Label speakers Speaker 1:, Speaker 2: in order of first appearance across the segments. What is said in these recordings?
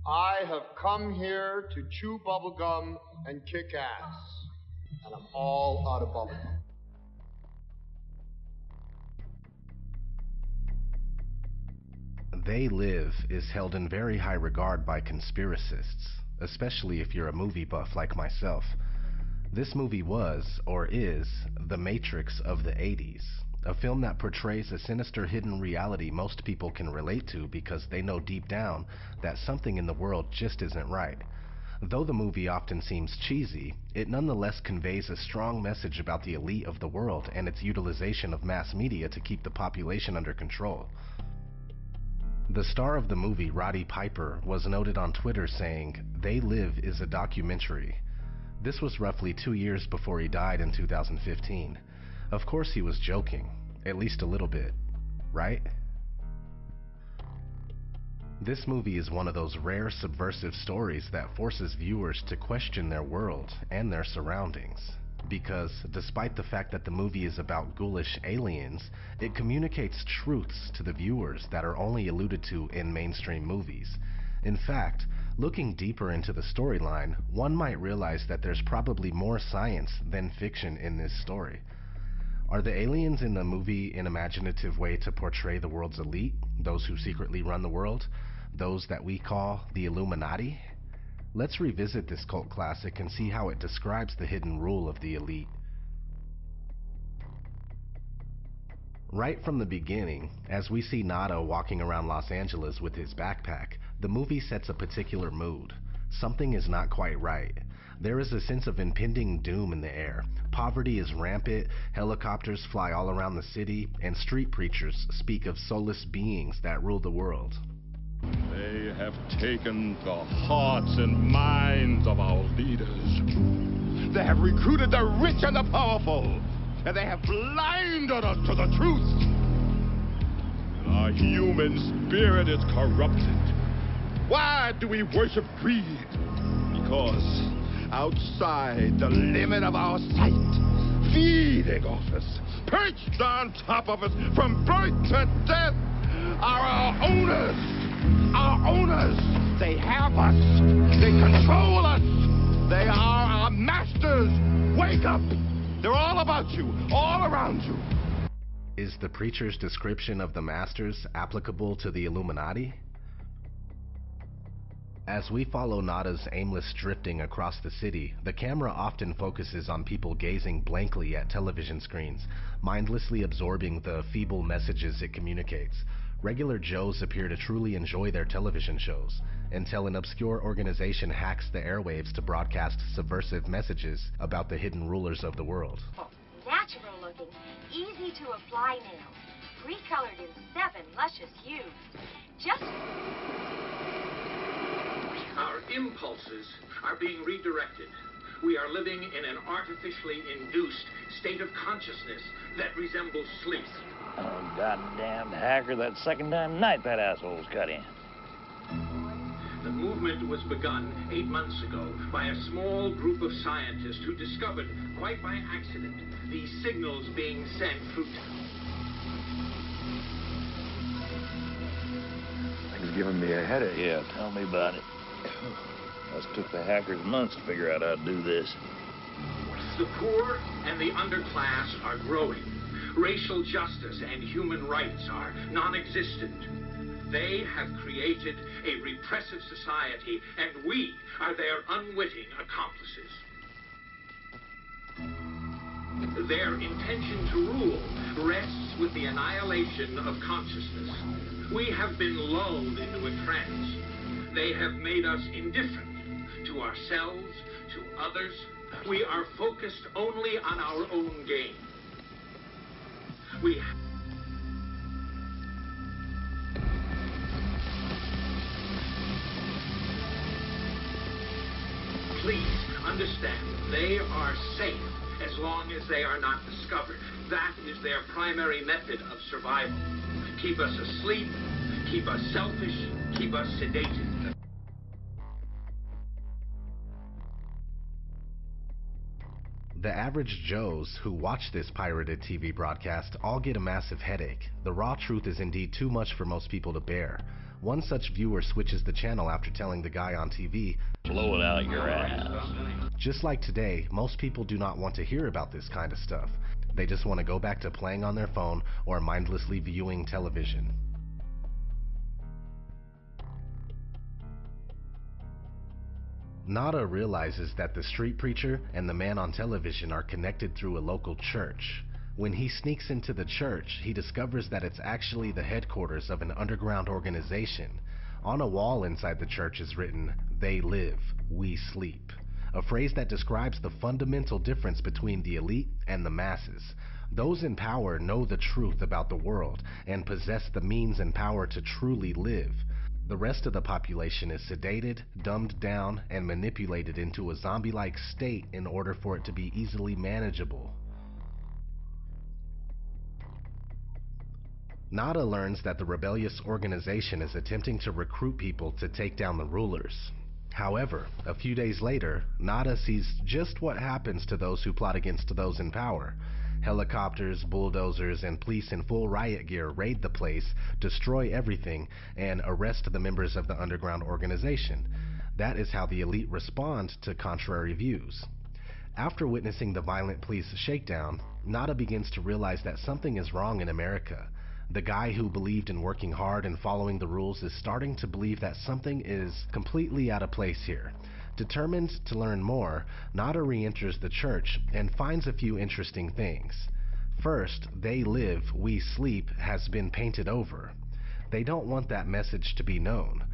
Speaker 1: I have come here to chew bubblegum and kick ass. And I'm all out of bubblegum.
Speaker 2: They Live is held in very high regard by conspiracists, especially if you're a movie buff like myself. This movie was, or is, The Matrix of the 80s, a film that portrays a sinister hidden reality most people can relate to because they know deep down that something in the world just isn't right. Though the movie often seems cheesy, it nonetheless conveys a strong message about the elite of the world and its utilization of mass media to keep the population under control. The star of the movie, Roddy Piper, was noted on Twitter saying, "They Live is a documentary." This was roughly 2 years before he died in 2015. Of course he was joking, at least a little bit, right? This movie is one of those rare subversive stories that forces viewers to question their world and their surroundings. Because, despite the fact that the movie is about ghoulish aliens, it communicates truths to the viewers that are only alluded to in mainstream movies. In fact, looking deeper into the storyline, one might realize that there's probably more science than fiction in this story. Are the aliens in the movie an imaginative way to portray the world's elite, those who secretly run the world, those that we call the Illuminati? Let's revisit this cult classic and see how it describes the hidden rule of the elite. Right from the beginning, as we see Nada walking around Los Angeles with his backpack, the movie sets a particular mood. Something is not quite right. There is a sense of impending doom in the air. Poverty is rampant, helicopters fly all around the city, and street preachers speak of soulless beings that rule the world.
Speaker 3: They have taken the hearts and minds of our leaders. They have recruited the rich and the powerful, and they have blinded us to the truth. Our human spirit is corrupted. Why do we worship greed? Because outside the limit of our sight, feeding off us, perched on top of us from birth to death, are our owners. Our owners, they have us, they control us, they are our masters. Wake up, they're all about you, all around you.
Speaker 2: Is the preacher's description of the masters applicable to the Illuminati? As we follow Nada's aimless drifting across the city, the camera often focuses on people gazing blankly at television screens, mindlessly absorbing the feeble messages it communicates. Regular Joes appear to truly enjoy their television shows, until an obscure organization hacks the airwaves to broadcast subversive messages about the hidden rulers of the world.
Speaker 4: Natural looking, easy to apply nails, pre-colored in 7 luscious hues. Just...
Speaker 5: Our impulses are being redirected. We are living in an artificially induced state of consciousness that resembles sleep.
Speaker 6: Oh, goddamn hacker, that second time tonight that asshole's cut in.
Speaker 5: The movement was begun 8 months ago by a small group of scientists who discovered, quite by accident, these signals being sent through...
Speaker 6: Things giving me a headache. Yeah, tell me about it. Us took the hackers months to figure out how to do this.
Speaker 5: The poor and the underclass are growing. Racial justice and human rights are non-existent. They have created a repressive society, and we are their unwitting accomplices. Their intention to rule rests with the annihilation of consciousness. We have been lulled into a trance. They have made us indifferent to ourselves, to others. We are focused only on our own gain. Please understand, they are safe as long as they are not discovered. That is their primary method of survival. Keep us asleep, keep us selfish, keep us sedated.
Speaker 2: The average Joes who watch this pirated TV broadcast all get a massive headache. The raw truth is indeed too much for most people to bear. One such viewer switches the channel after telling the guy on TV,
Speaker 6: "Blow it out your ass."
Speaker 2: Just like today, most people do not want to hear about this kind of stuff. They just want to go back to playing on their phone or mindlessly viewing television. Nada realizes that the street preacher and the man on television are connected through a local church. When he sneaks into the church, he discovers that it's actually the headquarters of an underground organization. On a wall inside the church is written, "They live, we sleep," a phrase that describes the fundamental difference between the elite and the masses. Those in power know the truth about the world and possess the means and power to truly live. The rest of the population is sedated, dumbed down, and manipulated into a zombie-like state in order for it to be easily manageable. Nada learns that the rebellious organization is attempting to recruit people to take down the rulers. However, a few days later, Nada sees just what happens to those who plot against those in power. Helicopters, bulldozers, and police in full riot gear raid the place, destroy everything, and arrest the members of the underground organization. That is how the elite respond to contrary views. After witnessing the violent police shakedown, Nada begins to realize that something is wrong in America. The guy who believed in working hard and following the rules is starting to believe that something is completely out of place here. Determined to learn more, Nada re-enters the church and finds a few interesting things. First, "They live, we sleep" has been painted over. They don't want that message to be known.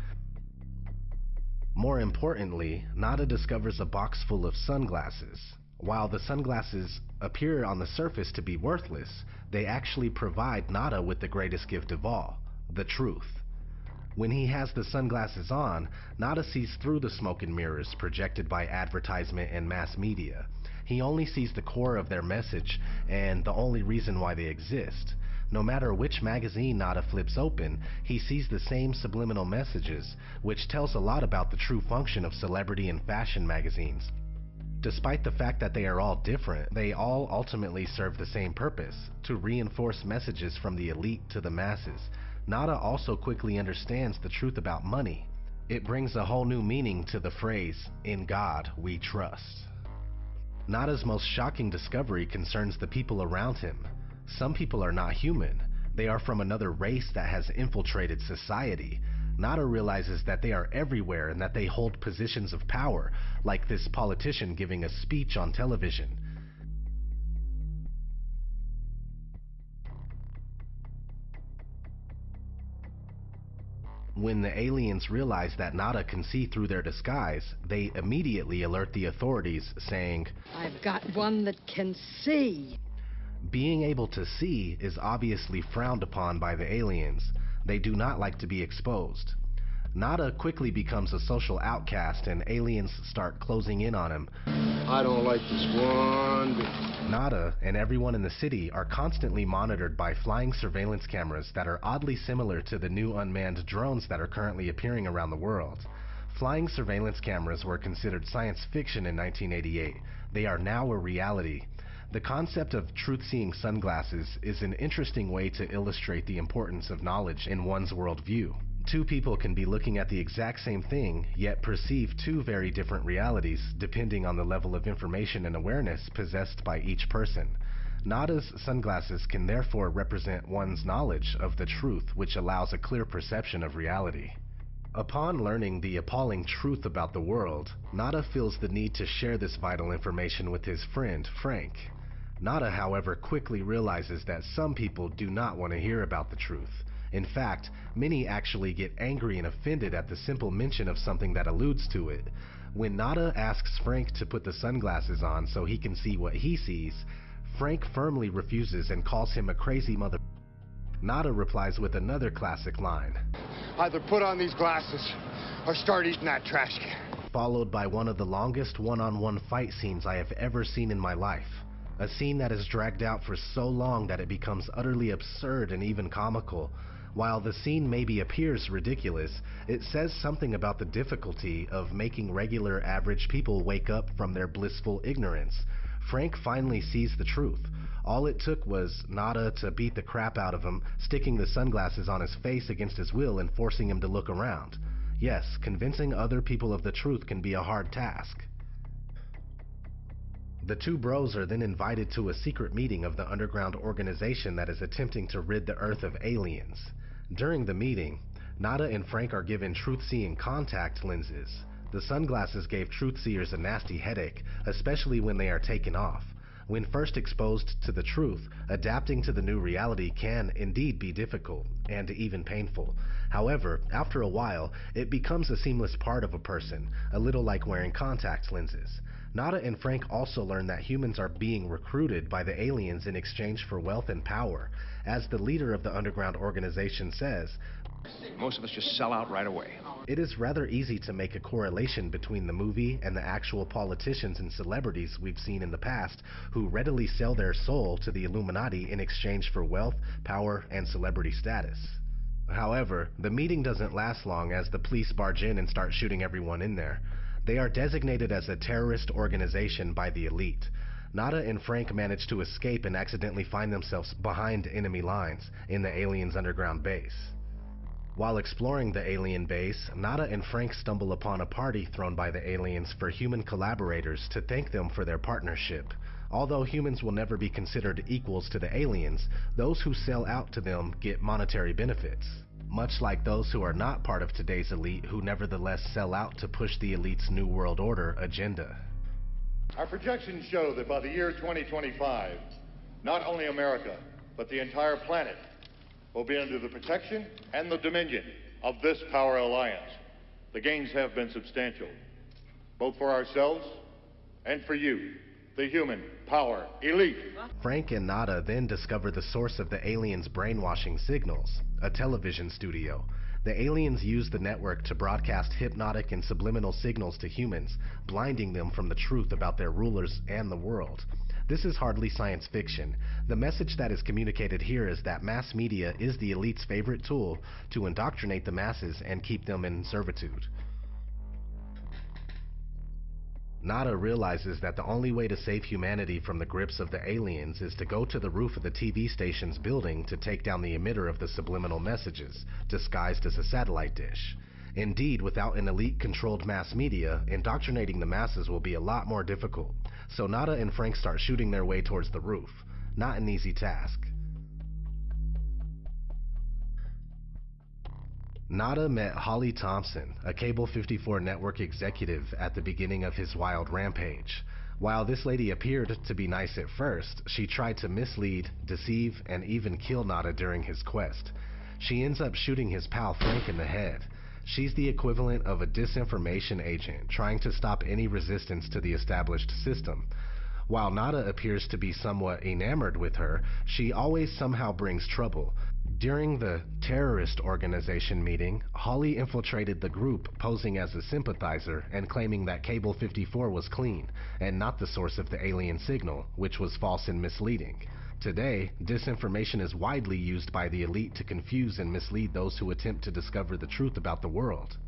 Speaker 2: More importantly, Nada discovers a box full of sunglasses. While the sunglasses appear on the surface to be worthless, they actually provide Nada with the greatest gift of all, the truth. When he has the sunglasses on, Nada sees through the smoke and mirrors projected by advertisement and mass media. He only sees the core of their message and the only reason why they exist. No matter which magazine Nada flips open, he sees the same subliminal messages, which tells a lot about the true function of celebrity and fashion magazines. Despite the fact that they are all different, they all ultimately serve the same purpose, to reinforce messages from the elite to the masses. Nada also quickly understands the truth about money. It brings a whole new meaning to the phrase, "In God we trust." Nada's most shocking discovery concerns the people around him. Some people are not human. They are from another race that has infiltrated society. Nada realizes that they are everywhere and that they hold positions of power, like this politician giving a speech on television. When the aliens realize that Nada can see through their disguise, they immediately alert the authorities, saying,
Speaker 7: "I've got one that can see."
Speaker 2: Being able to see is obviously frowned upon by the aliens. They do not like to be exposed. Nada quickly becomes a social outcast and aliens start closing in on him.
Speaker 1: I don't like this one bit.
Speaker 2: Nada and everyone in the city are constantly monitored by flying surveillance cameras that are oddly similar to the new unmanned drones that are currently appearing around the world. Flying surveillance cameras were considered science fiction in 1988. They are now a reality. The concept of truth-seeing sunglasses is an interesting way to illustrate the importance of knowledge in one's worldview. Two people can be looking at the exact same thing, yet perceive two very different realities, depending on the level of information and awareness possessed by each person. Nada's sunglasses can therefore represent one's knowledge of the truth, which allows a clear perception of reality. Upon learning the appalling truth about the world, Nada feels the need to share this vital information with his friend, Frank. Nada, however, quickly realizes that some people do not want to hear about the truth. In fact, many actually get angry and offended at the simple mention of something that alludes to it. When Nada asks Frank to put the sunglasses on so he can see what he sees, Frank firmly refuses and calls him a crazy mother. Nada replies with another classic line.
Speaker 1: Either put on these glasses or start eating that trash can.
Speaker 2: Followed by one of the longest one-on-one fight scenes I have ever seen in my life. A scene that is dragged out for so long that it becomes utterly absurd and even comical. While the scene maybe appears ridiculous, it says something about the difficulty of making regular average people wake up from their blissful ignorance. Frank finally sees the truth. All it took was Nada to beat the crap out of him, sticking the sunglasses on his face against his will and forcing him to look around. Yes, convincing other people of the truth can be a hard task. The two bros are then invited to a secret meeting of the underground organization that is attempting to rid the Earth of aliens. During the meeting, Nada and Frank are given truth-seeing contact lenses. The sunglasses gave truth-seers a nasty headache, especially when they are taken off. When first exposed to the truth, adapting to the new reality can indeed be difficult, and even painful. However, after a while, it becomes a seamless part of a person, a little like wearing contact lenses. Nada and Frank also learn that humans are being recruited by the aliens in exchange for wealth and power. As the leader of the underground organization says,
Speaker 3: Most of us just sell out right away.
Speaker 2: it is rather easy to make a correlation between the movie and the actual politicians and celebrities we've seen in the past who readily sell their soul to the Illuminati in exchange for wealth, power, and celebrity status. However, the meeting doesn't last long as the police barge in and start shooting everyone in there. They are designated as a terrorist organization by the elite. Nada and Frank manage to escape and accidentally find themselves behind enemy lines in the aliens' underground base. While exploring the alien base, Nada and Frank stumble upon a party thrown by the aliens for human collaborators to thank them for their partnership. Although humans will never be considered equals to the aliens, those who sell out to them get monetary benefits, much like those who are not part of today's elite who nevertheless sell out to push the elite's New World Order agenda.
Speaker 8: Our projections show that by the year 2025, not only America, but the entire planet will be under the protection and the dominion of this power alliance. The gains have been substantial, both for ourselves and for you, the human power elite.
Speaker 2: Frank and Nada then discover the source of the aliens' brainwashing signals, a television studio. The aliens use the network to broadcast hypnotic and subliminal signals to humans, blinding them from the truth about their rulers and the world. This is hardly science fiction. The message that is communicated here is that mass media is the elite's favorite tool to indoctrinate the masses and keep them in servitude. Nada realizes that the only way to save humanity from the grips of the aliens is to go to the roof of the TV station's building to take down the emitter of the subliminal messages, disguised as a satellite dish. Indeed, without an elite-controlled mass media, indoctrinating the masses will be a lot more difficult. So Nada and Frank start shooting their way towards the roof. Not an easy task. Nada met Holly Thompson, a Cable 54 network executive, at the beginning of his wild rampage. While this lady appeared to be nice at first, she tried to mislead, deceive, and even kill Nada during his quest. She ends up shooting his pal Frank in the head. She's the equivalent of a disinformation agent trying to stop any resistance to the established system. While Nada appears to be somewhat enamored with her, she always somehow brings trouble. During the terrorist organization meeting, Holly infiltrated the group posing as a sympathizer and claiming that Cable 54 was clean and not the source of the alien signal, which was false and misleading. Today, disinformation is widely used by the elite to confuse and mislead those who attempt to discover the truth about the world.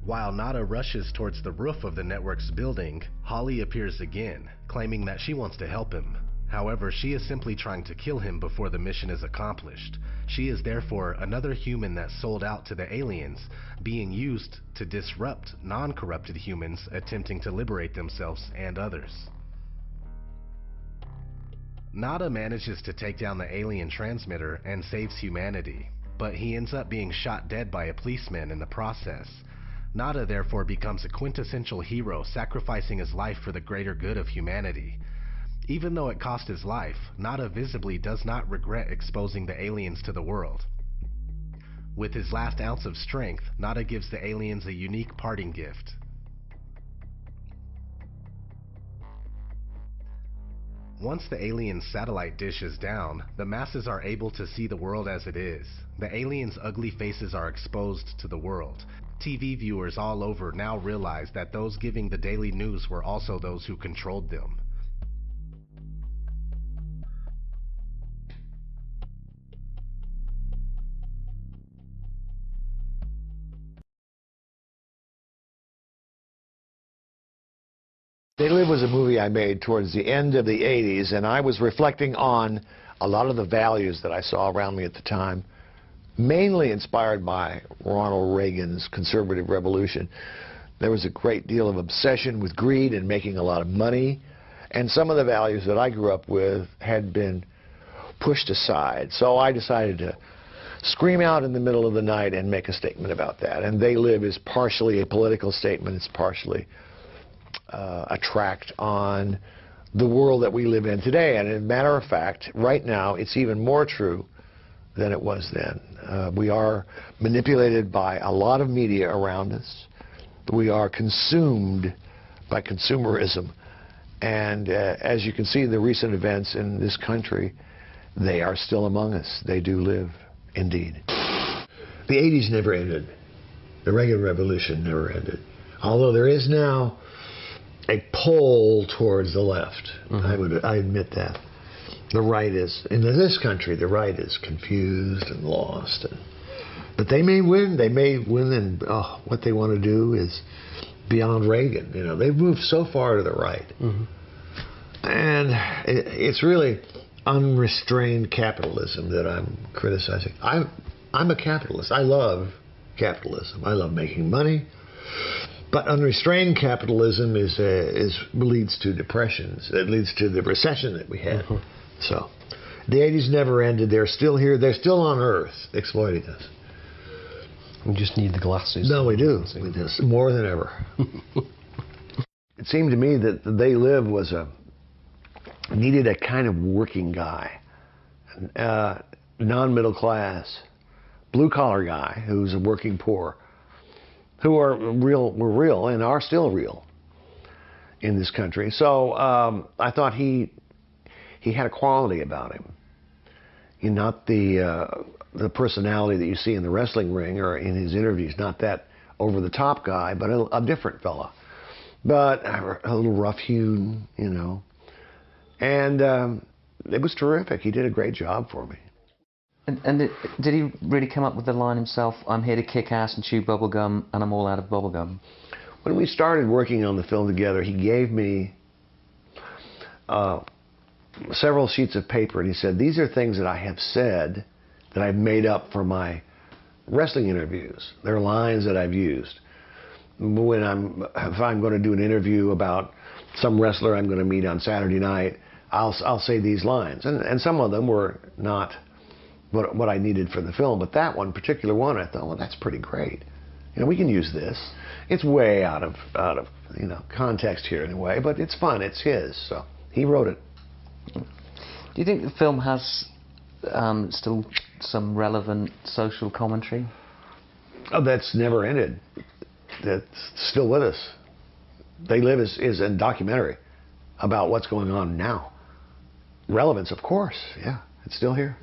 Speaker 2: While Nada rushes towards the roof of the network's building, Holly appears again, claiming that she wants to help him. However, she is simply trying to kill him before the mission is accomplished. She is therefore another human that sold out to the aliens, being used to disrupt non-corrupted humans attempting to liberate themselves and others. Nada manages to take down the alien transmitter and saves humanity, but he ends up being shot dead by a policeman in the process. Nada therefore becomes a quintessential hero, sacrificing his life for the greater good of humanity. Even though it cost his life, Nada visibly does not regret exposing the aliens to the world. With his last ounce of strength, Nada gives the aliens a unique parting gift. Once the aliens' satellite dish is down, the masses are able to see the world as it is. The aliens' ugly faces are exposed to the world. TV viewers all over now realize that those giving the daily news were also those who controlled them.
Speaker 9: They Live was a movie I made towards the end of the 80s, and I was reflecting on a lot of the values that I saw around me at the time, mainly inspired by Ronald Reagan's conservative revolution. There was a great deal of obsession with greed and making a lot of money, and some of the values that I grew up with had been pushed aside. So I decided to scream out in the middle of the night and make a statement about that. And They Live is partially a political statement. It's partially a tract on the world that we live in today. And as a matter of fact, right now, it's even more true than it was then. We are manipulated by a lot of media around us. We are consumed by consumerism. And as you can see, the recent events in this country, they are still among us. They do live, indeed. The 80s never ended. The Reagan Revolution never ended. Although there is now a pull towards the left. I admit that. The right is, in this country, the right is confused and lost. But they may win. They may win, and what they want to do is beyond Reagan. You know, they've moved so far to the right. And it's really unrestrained capitalism that I'm criticizing. I'm a capitalist. I love capitalism. I love making money. But unrestrained capitalism leads to depressions. It leads to the recession that we had. So the 80s never ended. They're still here. They're still on Earth exploiting us.
Speaker 10: We just need the glasses.
Speaker 9: No, we do. We do. More than ever. It seemed to me that They Live was needed a kind of working guy, non-middle class, blue-collar guy who's a working poor, who were real and are still real in this country. So I thought he had a quality about him. Not the personality that you see in the wrestling ring or in his interviews, not that over-the-top guy, but a different fella. But a little rough-hewn, you know. And it was terrific. He did a great job for me.
Speaker 11: And did he really come up with the line himself, I'm here to kick ass and chew bubblegum, and I'm all out of bubblegum?
Speaker 9: When we started working on the film together, he gave me several sheets of paper, and he said, these are things that I have said that I've made up for my wrestling interviews. They're lines that I've used. If I'm going to do an interview about some wrestler I'm going to meet on Saturday night, I'll say these lines. And some of them were not what I needed for the film, but that one, particular one, I thought, well, that's pretty great. You know, we can use this. It's way out of context here in a way, but it's fun. It's his, so he wrote it.
Speaker 11: Do you think the film has still some relevant social commentary?
Speaker 9: Oh, that's never ended. That's still with us. They Live is a documentary about what's going on now. Relevance, of course, yeah, it's still here.